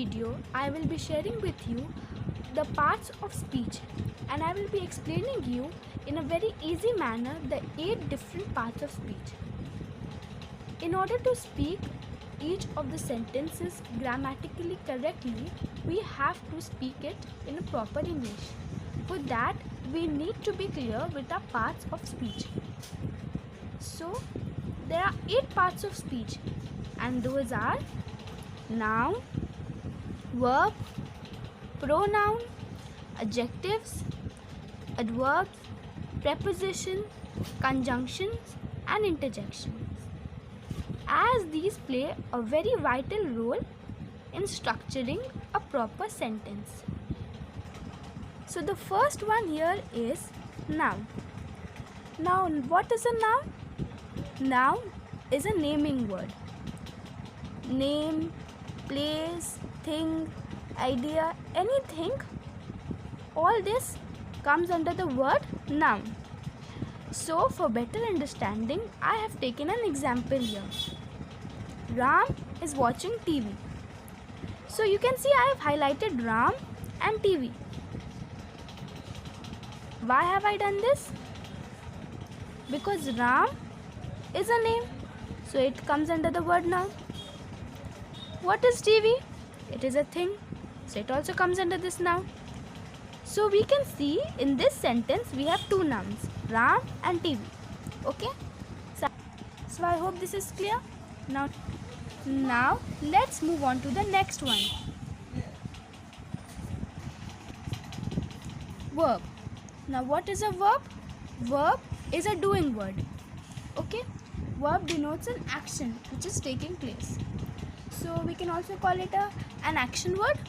video, I will be sharing with you the parts of speech, and I will be explaining you in a very easy manner the 8 different parts of speech. In order to speak each of the sentences grammatically correctly, we have to speak it in a proper English. For that, we need to be clear with the parts of speech. So, there are 8 parts of speech, and those are noun, verb, pronoun, adjectives, adverbs, preposition, conjunctions, and interjections, as these play a very vital role in structuring a proper sentence. So the first one here is noun. Now, what is a noun? Noun is a naming word. Name, place, thing, idea, anything, all this comes under the word noun. So for better understanding, I have taken an example here. Ram is watching TV. So you can see I have highlighted Ram and TV. Why have I done this? Because Ram is a name, so it comes under the word noun. What is TV? It is a thing, so it also comes under this noun. So we can see in this sentence we have 2 nouns, Ram and TV. Okay? So I hope this is clear. Now let's move on to the next one. Verb. Now what is a verb? Verb is a doing word. Okay? Verb denotes an action which is taking place. So we can also call it an action word.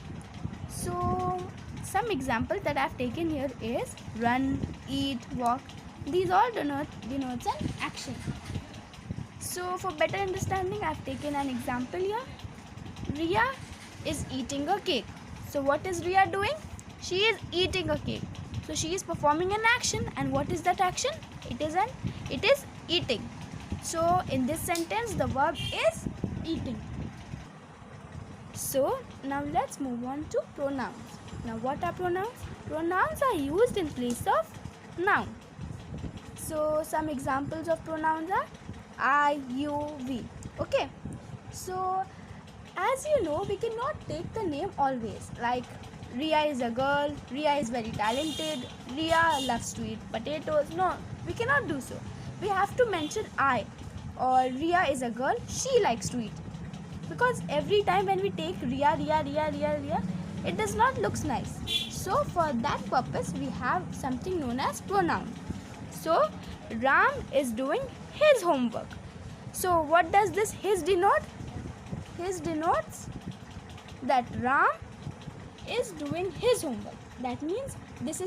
So some examples that I have taken here is run, eat, walk. These all denotes an action. So for better understanding, I have taken an example here. Riya is eating a cake. So what is Riya doing? She is eating a cake. So she is performing an action, and what is that action? It is eating. So in this sentence, the verb is eating. So now let's move on to pronouns. Now what are pronouns? Pronouns are used in place of noun. So some examples of pronouns are I, you, we. Okay. So as you know, we cannot take the name always. Like Riya is a girl, Riya is very talented, Riya loves to eat potatoes. No, we cannot do so. We have to mention I, or Riya is a girl, she likes to eat. Because every time when we take Riya, it does not look nice. So for that purpose, we have something known as pronoun. So Ram is doing his homework. So what does this his denote? His denotes that Ram is doing his homework. That means this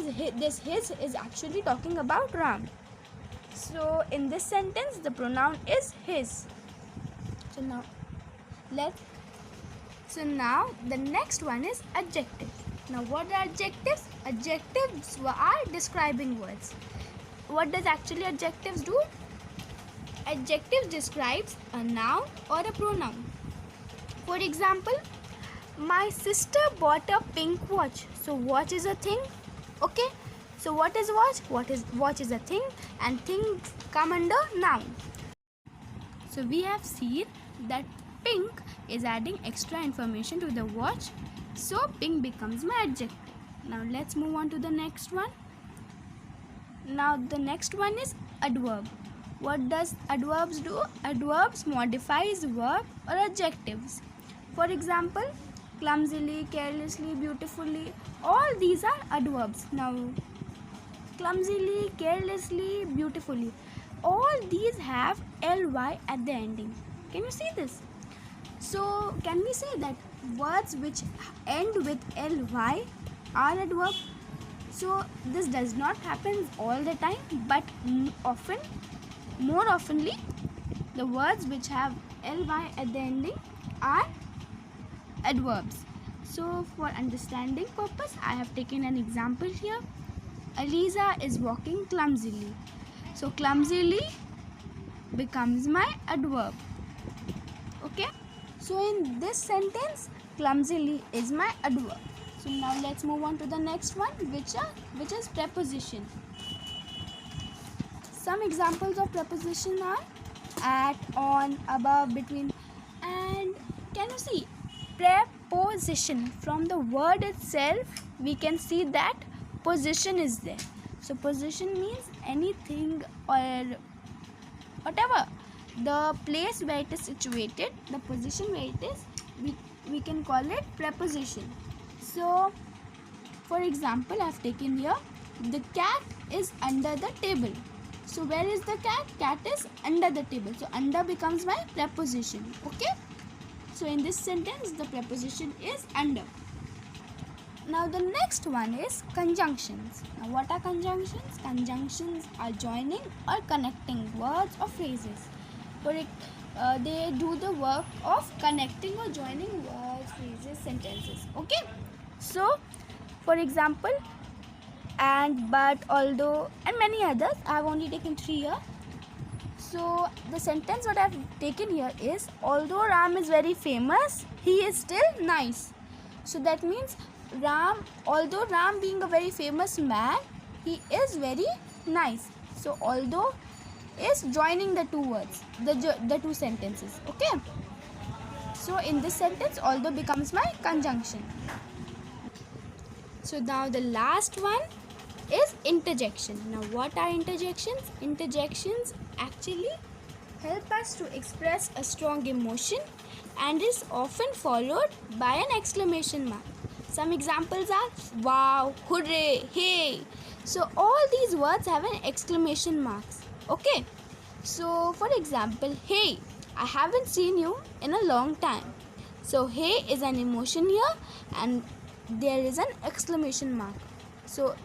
his is actually talking about Ram. So in this sentence, the pronoun is his. So now the next one is adjective. Now what are adjectives? Adjectives are describing words. What does actually adjectives do? Adjectives describes a noun or a pronoun. For example, my sister bought a pink watch. So watch is a thing. Okay. So what is watch? Watch is a thing, and things come under noun. So we have seen that pink is adding extra information to the watch. So pink becomes my adjective. Now let's move on to the next one. Now the next one is adverb. What does adverbs do? Adverbs modifies verb or adjectives. For example, clumsily, carelessly, beautifully, all these are adverbs. Now clumsily, carelessly, beautifully, all these have ly at the ending. Can you see this? So can we say that words which end with ly are adverb? So this does not happen all the time, but more oftenly, the words which have ly at the ending are adverbs. So for understanding purpose, I have taken an example here. Aliza is walking clumsily. So clumsily becomes my adverb. Okay. So in this sentence, clumsily is my adverb. So now let's move on to the next one, which is preposition. Some examples of preposition are at, on, above, between, and can you see preposition? From the word itself we can see that position is there. So position means anything or whatever, the place where it is situated, the position where it is, we can call it preposition. So for example, I have taken here, the cat is under the table. So where is the cat? Cat is under the table. So under becomes my preposition. Okay. So in this sentence, the preposition is under. Now the next one is conjunctions. Now what are conjunctions? Conjunctions are joining or connecting words or phrases. They do the work of connecting or joining words, phrases, sentences. Okay. So for example, and, but, although, and many others. I have only taken 3 here. So the sentence what I have taken here is, although Ram is very famous, he is still nice. So that means although Ram being a very famous man, he is very nice. So although is joining the two words, the two sentences. Okay. So in this sentence, although becomes my conjunction. So now the last one is interjection. Now what are interjections? Interjections actually help us to express a strong emotion and is often followed by an exclamation mark. Some examples are wow, hooray, hey. So all these words have an exclamation marks. Okay. So for example, hey, I haven't seen you in a long time. So hey is an emotion here and there is an exclamation mark. So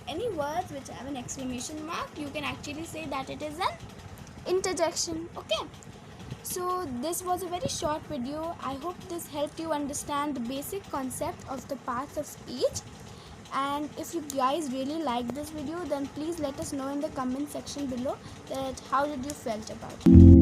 any words which have an exclamation mark, you can actually say that it is an interjection. Okay. So this was a very short video. I hope this helped you understand the basic concept of the parts of speech. And if you guys really like this video, then please let us know in the comment section below that how did you felt about it.